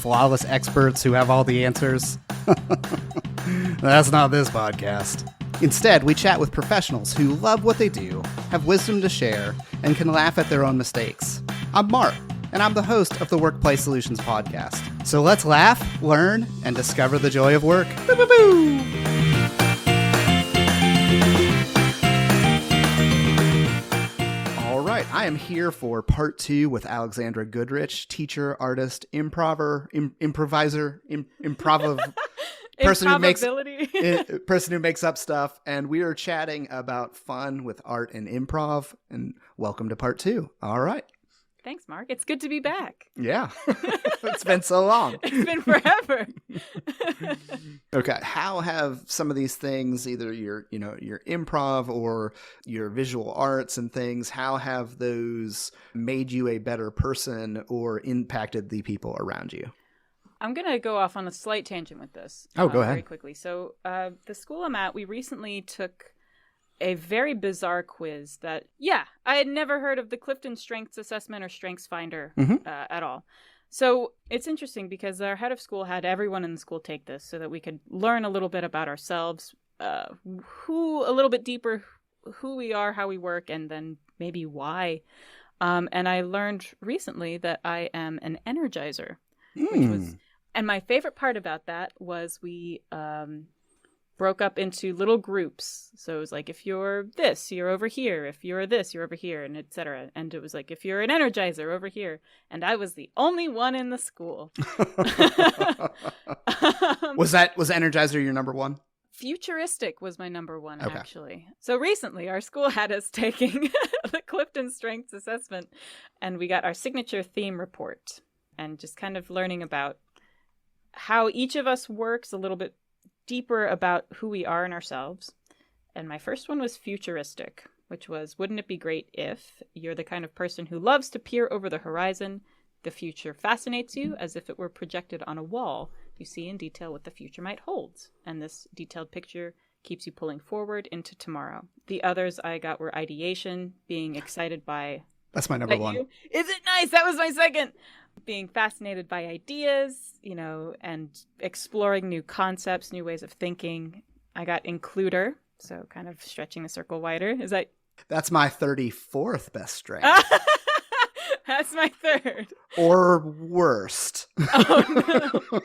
flawless experts who have all the answers. That's not this podcast. Instead, we chat with professionals who love what they do, have wisdom to share, and can laugh at their own mistakes. I'm Mark, and I'm the host of the WorkPlay Solutions podcast. So let's laugh, learn, and discover the joy of work. Boo, boo, boo. All right, I am here for part 2 with Alexandra Goodrich, teacher, artist, improviser, person who makes up stuff, and we are chatting about fun with art and improv. And welcome to part 2. All right. Thanks, Mark. It's good to be back. Yeah. It's been so long. It's been forever. Okay. How have some of these things, either your improv or your visual arts and things, how have those made you a better person or impacted the people around you? I'm going to go off on a slight tangent with this. Oh, go ahead. Very quickly. So the school I'm at, we recently took a very bizarre quiz that, I had never heard of the Clifton Strengths Assessment or Strengths Finder at all. So it's interesting because our head of school had everyone in the school take this so that we could learn a little bit about ourselves, a little bit deeper, who we are, how we work, and then maybe why. And I learned recently that I am an energizer, which was, and my favorite part about that was we broke up into little groups. So it was like, if you're this, you're over here. If you're this, you're over here, and etc. And it was like, if you're an energizer, over here. And I was the only one in the school. Was energizer your number one? Futuristic was my number one, actually. So recently, our school had us taking the Clifton Strengths Assessment, and we got our signature theme report, and just kind of learning about how each of us works a little bit deeper about who we are in ourselves. And my first one was futuristic, which was, wouldn't it be great if you're the kind of person who loves to peer over the horizon? The future fascinates you as if it were projected on a wall. You see in detail what the future might hold. And this detailed picture keeps you pulling forward into tomorrow. The others I got were ideation, being excited by... That's my number one. Is it nice? That was my second. Being fascinated by ideas, and exploring new concepts, new ways of thinking. I got includer, so kind of stretching the circle wider. That's my 34th best strength. That's my third. Or worst. Oh, no.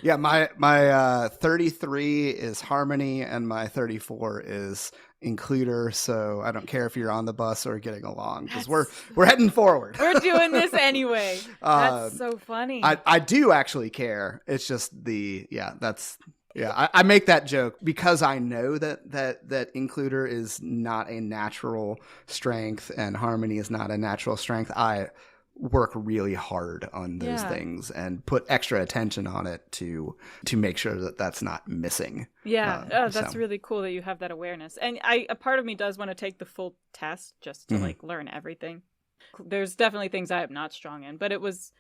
Yeah, my 33 is harmony, and my 34 is includer. So I don't care if you're on the bus or getting along, because we're heading forward. We're doing this anyway. That's so funny. I do actually care. It's just I make that joke because I know that includer is not a natural strength and harmony is not a natural strength. I work really hard on those things and put extra attention on it to make sure that that's not missing. Yeah. That's really cool that you have that awareness. And a part of me does want to take the full test just to learn everything. There's definitely things I am not strong in, but it was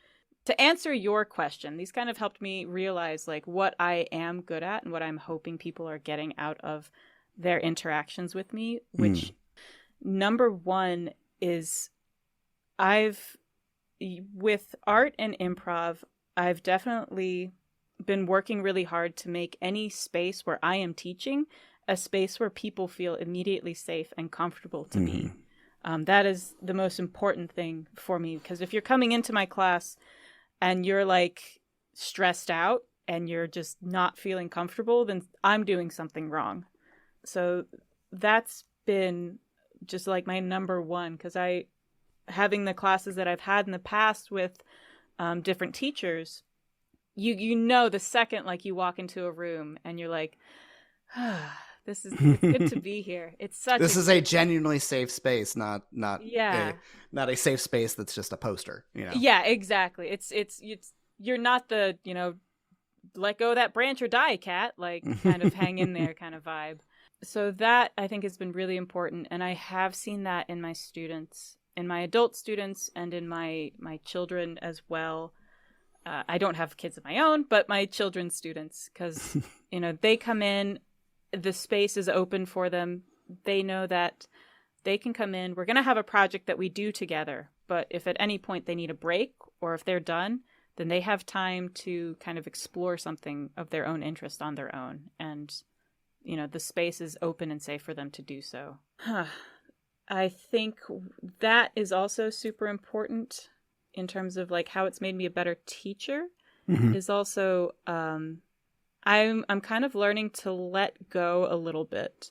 to answer your question. These kind of helped me realize what I am good at and what I'm hoping people are getting out of their interactions with me, which number one is with art and improv, I've definitely been working really hard to make any space where I am teaching a space where people feel immediately safe and comfortable to be. That is the most important thing for me, because if you're coming into my class and you're stressed out and you're just not feeling comfortable, then I'm doing something wrong. So that's been just my number one, because having the classes that I've had in the past with different teachers, the second you walk into a room and you're like, it's good to be here. This is a genuinely safe space, not a safe space that's just a poster. Yeah, exactly. It's you're not the let go of that branch or die, cat. Kind of hang in there kind of vibe. So that I think has been really important, and I have seen that in my students, in my adult students, and in my children as well. I don't have kids of my own, but my children's students, because they come in. The space is open for them. They know that they can come in. We're going to have a project that we do together. But if at any point they need a break or if they're done, then they have time to kind of explore something of their own interest on their own. And, the space is open and safe for them to do so. I think that is also super important in terms of like how it's made me a better teacher. Is also, I'm kind of learning to let go a little bit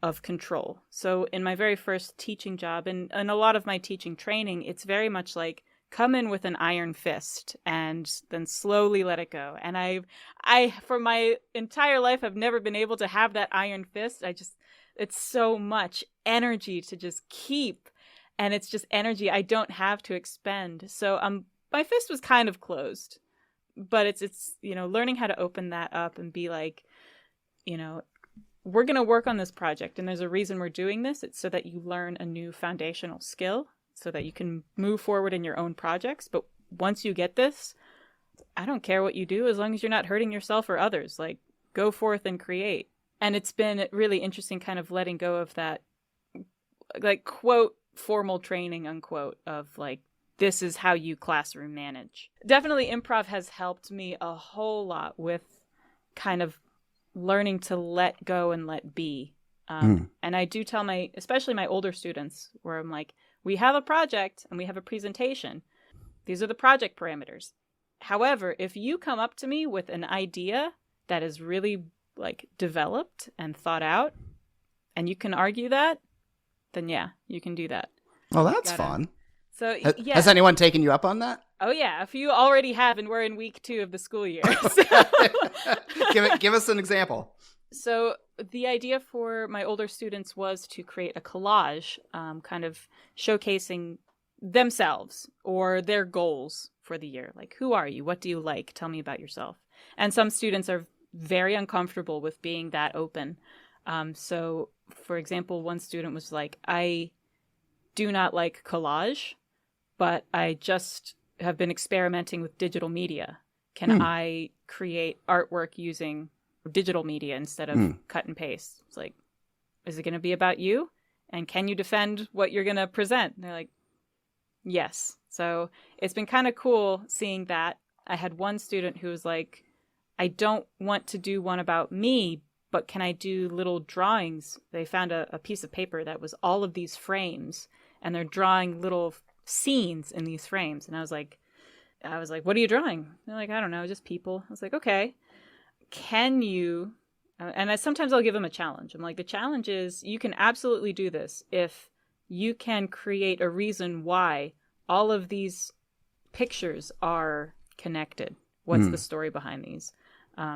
of control. So in my very first teaching job and a lot of my teaching training, it's very much like come in with an iron fist and then slowly let it go. And I for my entire life, I've never been able to have that iron fist. It's so much energy to just keep, and it's just energy I don't have to expend. So my fist was kind of closed, but it's learning how to open that up and be like, we're going to work on this project, and there's a reason we're doing this. It's so that you learn a new foundational skill so that you can move forward in your own projects. But once you get this, I don't care what you do as long as you're not hurting yourself or others. Like, go forth and create. And it's been really interesting kind of letting go of that, like, quote, formal training, unquote, of like, this is how you classroom manage. Definitely improv has helped me a whole lot with kind of learning to let go and let be. And I do tell especially my older students, where I'm like, we have a project and we have a presentation. These are the project parameters. However, if you come up to me with an idea that is really like developed and thought out, and you can argue that, then yeah, you can do that. Well, that's fun. So yeah. Has anyone taken you up on that? Oh yeah, if you already have, and we're in week 2 of the school year. Give us an example. So the idea for my older students was to create a collage, kind of showcasing themselves or their goals for the year. Like, who are you? What do you like? Tell me about yourself. And some students are very uncomfortable with being that open. So, for example, one student was like, I do not like collage, but I just have been experimenting with digital media. Can I create artwork using digital media instead of cut and paste? It's like, is it going to be about you? And can you defend what you're going to present? And they're like, yes. So it's been kind of cool seeing that. I had one student who was like, I don't want to do one about me, but can I do little drawings? They found a piece of paper that was all of these frames, and they're drawing little scenes in these frames. And I was like, what are you drawing? They're like, I don't know, just people. I was like, okay. Can you, and sometimes I'll give them a challenge. I'm like, the challenge is you can absolutely do this if you can create a reason why all of these pictures are connected. What's the story behind these?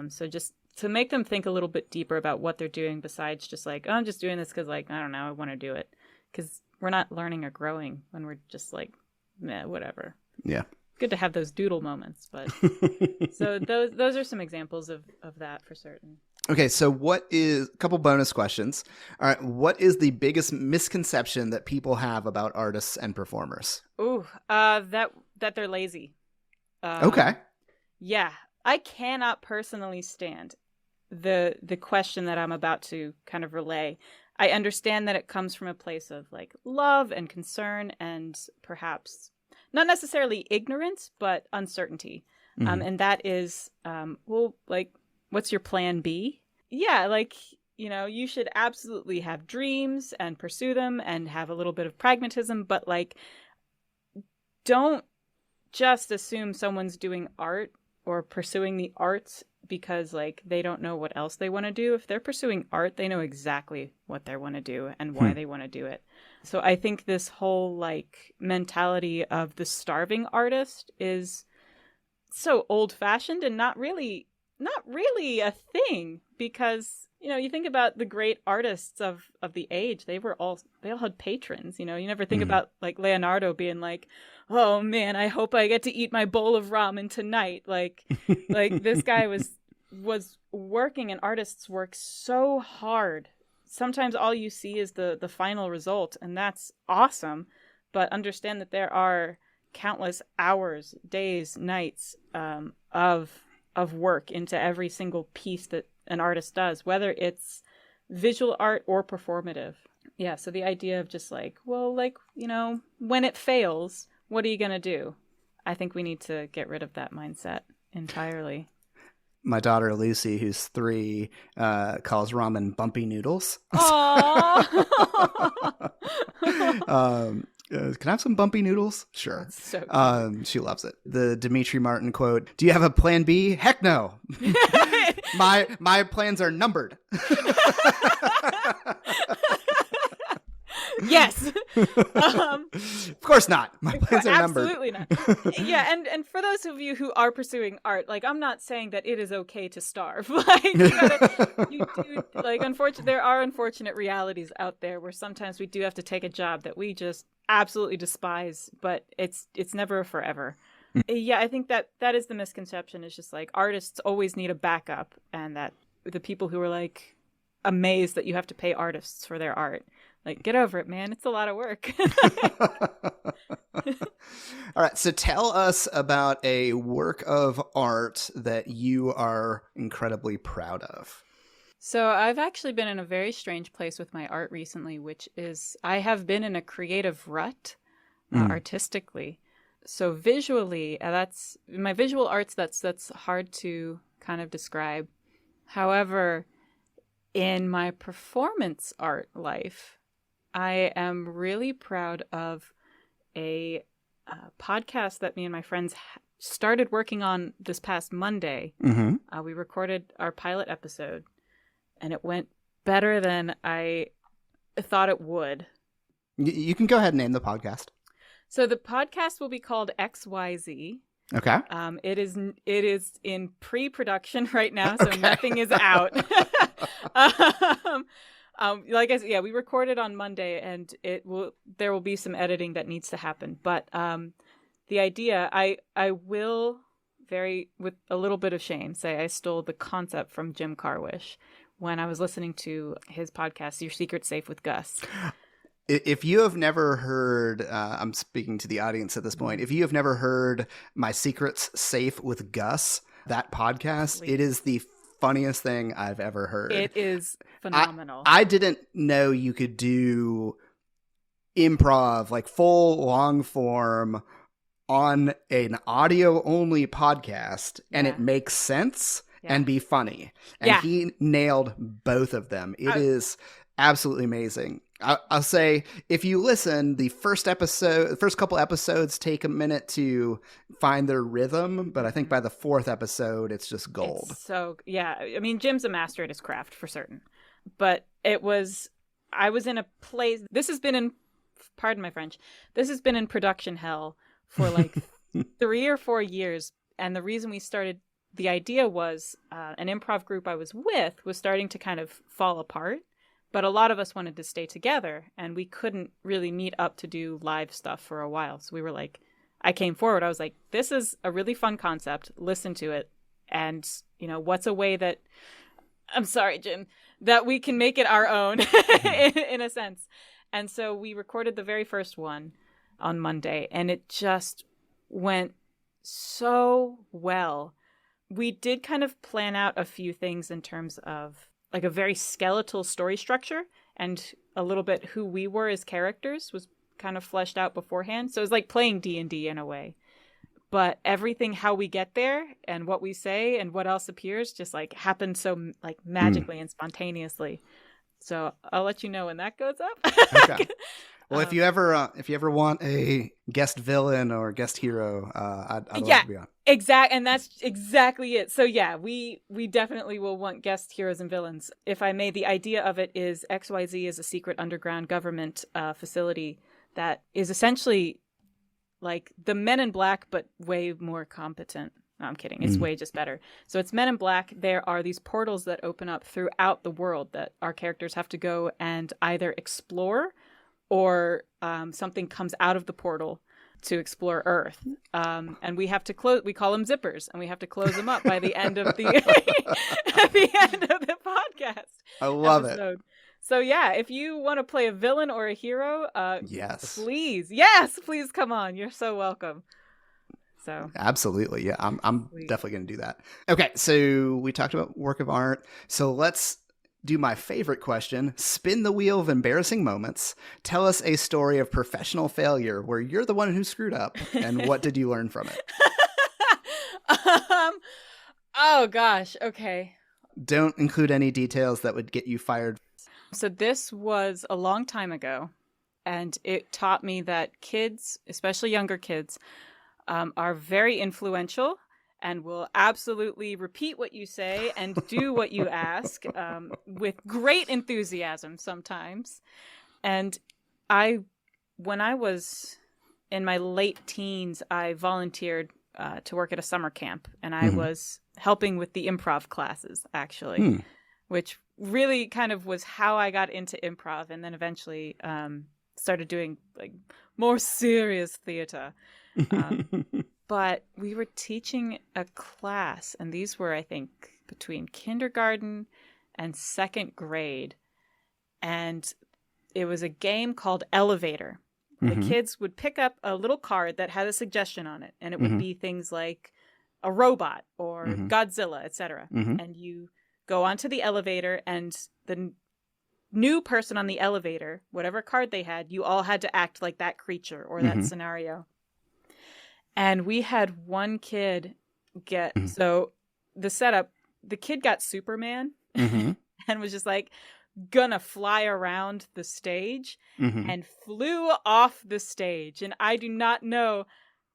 So just to make them think a little bit deeper about what they're doing besides just like, oh, I'm just doing this because, like, I don't know, I want to do it. Because we're not learning or growing when we're just like, meh, whatever. Yeah. Good to have those doodle moments, but so those are some examples of that for certain. Okay, so a couple bonus questions. All right, what is the biggest misconception that people have about artists and performers? Ooh, that they're lazy. Okay. Yeah, I cannot personally stand the question that I'm about to kind of relay. I understand that it comes from a place of like love and concern and perhaps not necessarily ignorance, but uncertainty. And that is, like, what's your plan B? Yeah, like, you should absolutely have dreams and pursue them and have a little bit of pragmatism, but like, don't just assume someone's doing art or pursuing the arts because like they don't know what else they want to do. If they're pursuing art, they know exactly what they want to do and why they want to do it. So I think this whole like mentality of the starving artist is so old-fashioned and not really a thing, because you think about the great artists of the age, they all had patrons. You never think about like Leonardo being like, oh man, I hope I get to eat my bowl of ramen tonight. Like this guy was working, and artists work so hard. Sometimes all you see is the final result, and that's awesome. But understand that there are countless hours, days, nights of work into every single piece that an artist does, whether it's visual art or performative. Yeah, so the idea of just like, well, like, when it fails, what are you going to do? I think we need to get rid of that mindset entirely. My daughter Lucy, who's 3, calls ramen bumpy noodles. Aww. Can I have some bumpy noodles? Sure. So cute. She loves it. The Demetri Martin quote, "Do you have a plan B? Heck no. My plans are numbered." Yes. Of course not. My plans are numbered. Absolutely not. Yeah, and for those of you who are pursuing art, like, I'm not saying that it is okay to starve. Like, you do, like, there are unfortunate realities out there where sometimes we do have to take a job that we just absolutely despise, but it's never forever. Yeah, I think that is the misconception. It's just like artists always need a backup, and that the people who are like amazed that you have to pay artists for their art, like, get over it, man. It's a lot of work. All right. So tell us about a work of art that you are incredibly proud of. So I've actually been in a very strange place with my art recently, which is I have been in a creative rut artistically. So visually, that's my visual arts. That's hard to kind of describe. However, in my performance art life, I am really proud of a podcast that me and my friends started working on this past Monday. Mm-hmm. We recorded our pilot episode, and it went better than I thought it would. You can go ahead and name the podcast. So the podcast will be called XYZ. Okay. It is in pre-production right now, so nothing is out. Like I said, yeah, we recorded on Monday, and there will be some editing that needs to happen. But the idea, I will with a little bit of shame say I stole the concept from Jim Karwisch when I was listening to his podcast, Your Secret's Safe with Gus. If you have never heard, I'm speaking to the audience at this point, if you have never heard My Secret's Safe with Gus, that podcast, it is the funniest thing I've ever heard. It is phenomenal. I didn't know you could do improv, like full long form, on an audio only podcast, and it makes sense and be funny. And he nailed both of them. It is absolutely amazing. I'll say, if you listen, the first couple episodes take a minute to find their rhythm, but I think by the 4th episode, it's just gold. I mean, Jim's a master at his craft for certain, but I was in a place, pardon my French, this has been in production hell for like 3 or 4 years. And the reason we started, the idea was an improv group I was with was starting to kind of fall apart. But a lot of us wanted to stay together, and we couldn't really meet up to do live stuff for a while. So we were like, I came forward. I was like, this is a really fun concept. Listen to it. And, what's a way that, I'm sorry, Jim, that we can make it our own in a sense. And so we recorded the very first one on Monday, and it just went so well. We did kind of plan out a few things in terms of like a very skeletal story structure, and a little bit who we were as characters was kind of fleshed out beforehand. So it was like playing D&D in a way. But everything, how we get there and what we say and what else appears just like happened so like magically and spontaneously. So I'll let you know when that goes up. Okay. Well, if you ever want a guest villain or guest hero, I'd love to be on. And that's exactly it. So yeah, we definitely will want guest heroes and villains. If I may, the idea of it is XYZ is a secret underground government facility that is essentially like the Men in Black, but way more competent. No, I'm kidding. It's way just better. So it's Men in Black. There are these portals that open up throughout the world that our characters have to go and either explore, or something comes out of the portal to explore Earth. And we have to close, we call them zippers, and we have to close them up by the end of the at the end of the podcast. I love it. So yeah, if you want to play a villain or a hero, yes, please come on. You're so welcome. So absolutely. Yeah, I'm definitely going to do that. Okay. So we talked about work of art. So let's do my favorite question, spin the wheel of embarrassing moments. Tell us a story of professional failure where you're the one who screwed up, and what did you learn from it? Oh, gosh. Okay. Don't include any details that would get you fired. So this was a long time ago, and it taught me that kids, especially younger kids, are very influential and will absolutely repeat what you say and do what you ask with great enthusiasm sometimes. And when I was in my late teens, I volunteered to work at a summer camp, and I was helping with the improv classes, actually, which really kind of was how I got into improv, and then eventually started doing like more serious theater. But we were teaching a class, and these were, I think, between kindergarten and second grade. And it was a game called Elevator. The kids would pick up a little card that had a suggestion on it, and it would be things like a robot or Godzilla, etc. And you go onto the elevator, and the new person on the elevator, whatever card they had, you all had to act like that creature or that scenario. And we had one kid so the setup, the kid got Superman and was just like gonna fly around the stage and flew off the stage. And I do not know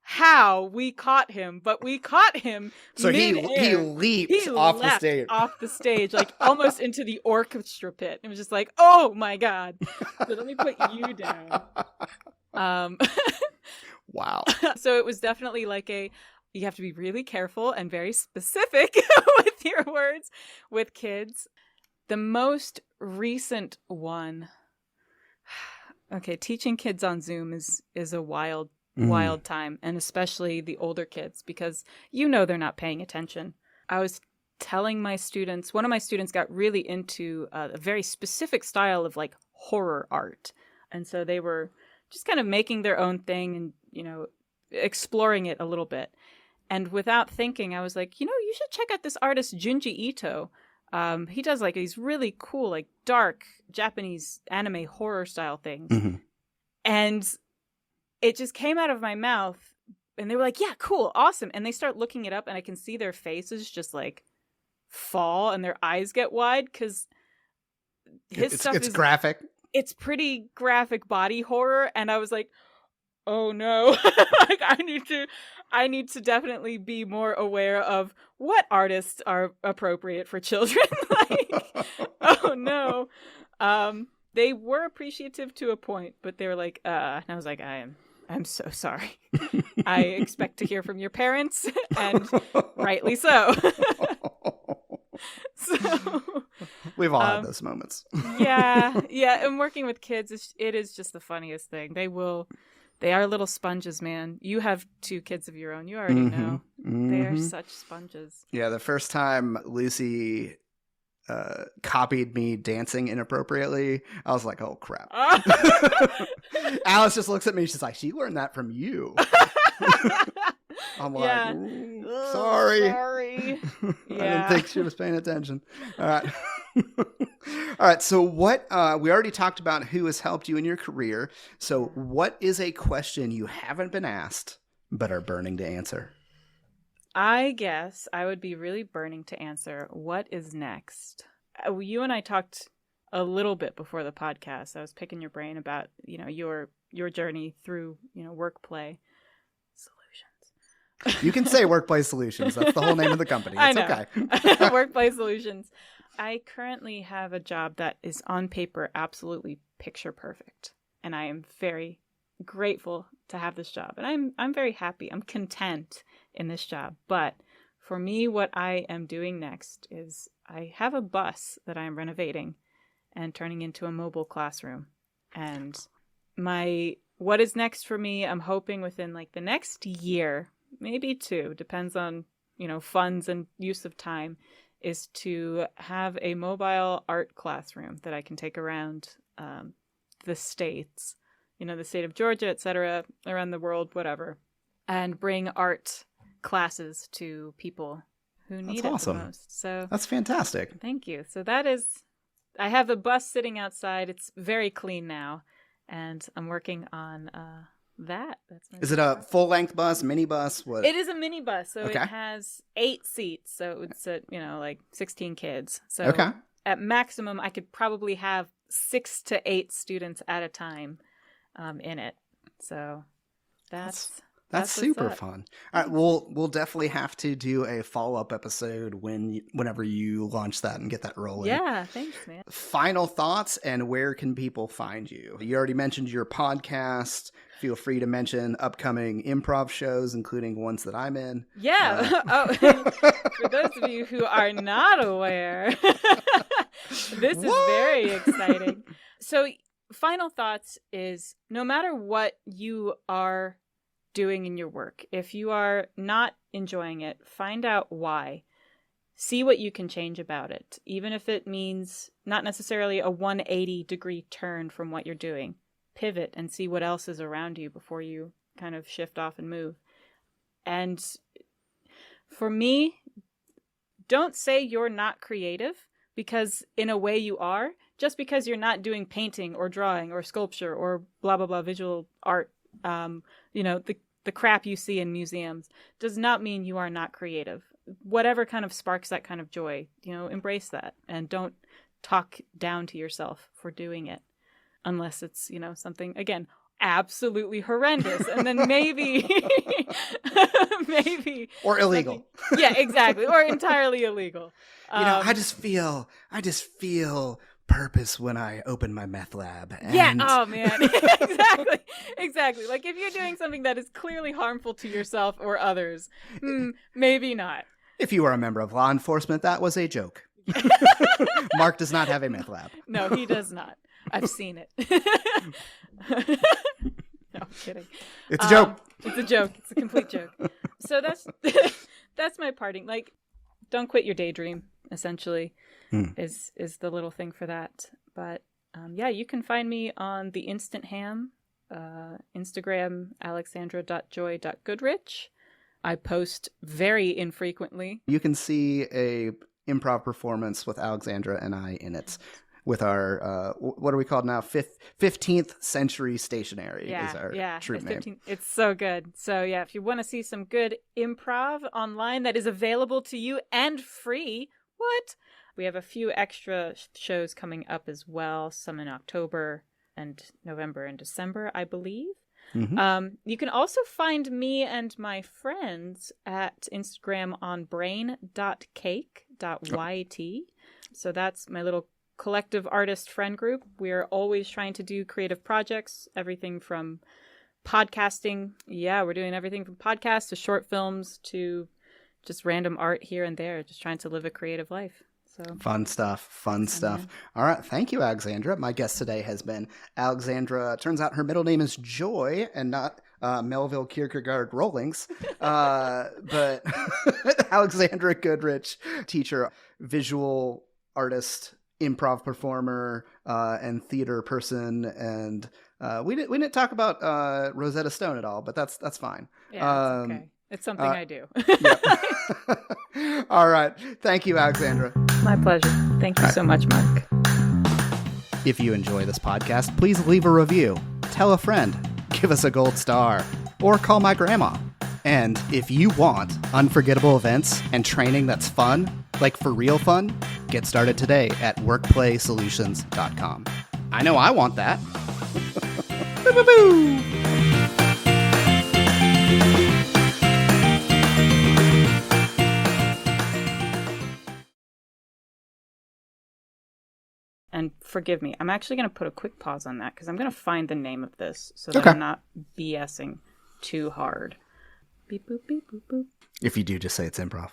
how we caught him, but we caught him. So he leaped off the stage. Off the stage, like almost into the orchestra pit. It was just like, oh my God. So let me put you down. Wow. So it was definitely like you have to be really careful and very specific with your words with kids. The most recent one, okay, teaching kids on Zoom is a wild time, and especially the older kids, because they're not paying attention. I was telling my students, one of my students got really into a very specific style of like horror art. And so they were just kind of making their own thing and, exploring it a little bit. And without thinking, I was like, you should check out this artist, Junji Ito. He does like these really cool, like dark Japanese anime horror style things. And it just came out of my mouth, and they were like, yeah, cool, awesome. And they start looking it up, and I can see their faces just like fall and their eyes get wide, because his stuff is graphic. It's pretty graphic body horror. And I was like, oh no, like I need to definitely be more aware of what artists are appropriate for children. Like, oh no. They were appreciative to a point, but they were like, and I was like, I'm so sorry. I expect to hear from your parents, and rightly so. So we've all had those moments. yeah. And working with kids, it is just the funniest thing. They are little sponges, man. You have 2 kids of your own. You already know. They are such sponges. Yeah, the first time Lucy copied me dancing inappropriately, I was like, oh crap. Alice just looks at me, she's like, she learned that from you. I'm like, sorry. Yeah. I didn't think she was paying attention. All right. All right. So what, we already talked about who has helped you in your career. So what is a question you haven't been asked but are burning to answer? I guess I would be really burning to answer, what is next? You and I talked a little bit before the podcast. I was picking your brain about, your journey through, WorkPlay Solutions. You can say WorkPlay Solutions. That's the whole name of the company. It's okay. WorkPlay Solutions. I currently have a job that is on paper absolutely picture perfect. And I am very grateful to have this job. And I'm very happy. I'm content in this job. But for me, what I am doing next is I have a bus that I'm renovating and turning into a mobile classroom. And what is next for me, I'm hoping within like the next year, maybe 2, depends on, funds and use of time, is to have a mobile art classroom that I can take around the states, the state of Georgia, etc., around the world, whatever, and bring art classes to people who need it the most. So that's fantastic. Thank you. So that is I have a bus sitting outside. It's very clean now, and I'm working on that. Is it a full-length bus, mini bus? What? It is a mini bus, so Okay. it has 8 seats, so it would sit, like 16 kids. So Okay. at maximum, I could probably have 6 to 8 students at a time in it. So that's super fun. All right, we'll definitely have to do a follow-up episode whenever you launch that and get that rolling. Yeah, thanks, man. Final thoughts, and where can people find you? You already mentioned your podcast. Feel free to mention upcoming improv shows, including ones that I'm in. Yeah. For those of you who are not aware, this is very exciting. So, final thoughts is no matter what you are doing in your work, if you are not enjoying it, find out why. See what you can change about it, even if it means not necessarily a 180-degree turn from what you're doing. Pivot and see what else is around you before you kind of shift off and move. And for me, don't say you're not creative, because in a way you are. Just because you're not doing painting or drawing or sculpture or blah, blah, blah, visual art, the crap you see in museums does not mean you are not creative. Whatever kind of sparks that kind of joy, embrace that, and don't talk down to yourself for doing it unless it's, something, again, absolutely horrendous. And then maybe or illegal. Yeah, exactly. Or entirely illegal. I just feel purpose when I open my meth lab. And... Yeah. Oh man. Exactly. Like if you're doing something that is clearly harmful to yourself or others, maybe not. If you are a member of law enforcement, that was a joke. Mark does not have a meth lab. No, he does not. I've seen it. No, I'm kidding. It's a joke. It's a joke. It's a complete joke. So that's my parting. Like, don't quit your daydream, essentially, is the little thing for that. But you can find me on the Instant Ham, Instagram, alexandra.joy.goodrich. I post very infrequently. You can see a improv performance with Alexandra and I in it. With our, what are we called now? 15th Century Stationery is our troupe name. It's so good. So yeah, if you want to see some good improv online that is available to you and free, we have a few extra shows coming up as well. Some in October and November and December, I believe. Mm-hmm. You can also find me and my friends at Instagram on brain.cake.yt. So that's my little collective artist friend group. We're always trying to do creative projects, everything from podcasting. Yeah, we're doing everything from podcasts to short films to just random art here and there, just trying to live a creative life. So fun stuff. All right. Thank you, Alexandra. My guest today has been Alexandra. Turns out her middle name is Joy and not Melville Kierkegaard Rawlings. But Alexandra Goodrich, teacher, visual artist, improv performer, and theater person. And we didn't talk about Rosetta Stone at all, but that's fine. Yeah, it's okay. It's something I do. All right. Thank you, Alexandra. My pleasure. Thank you so much, Mark. If you enjoy this podcast, please leave a review, tell a friend, give us a gold star, or call my grandma. And if you want unforgettable events and training that's fun, like for real fun, get started today at workplaysolutions.com. I know I want that. Boo-boo-boo! And forgive me, I'm actually going to put a quick pause on that because I'm going to find the name of this so that I'm not BSing too hard. Beep, boop, beep, boop, boop. If you do, just say it's improv.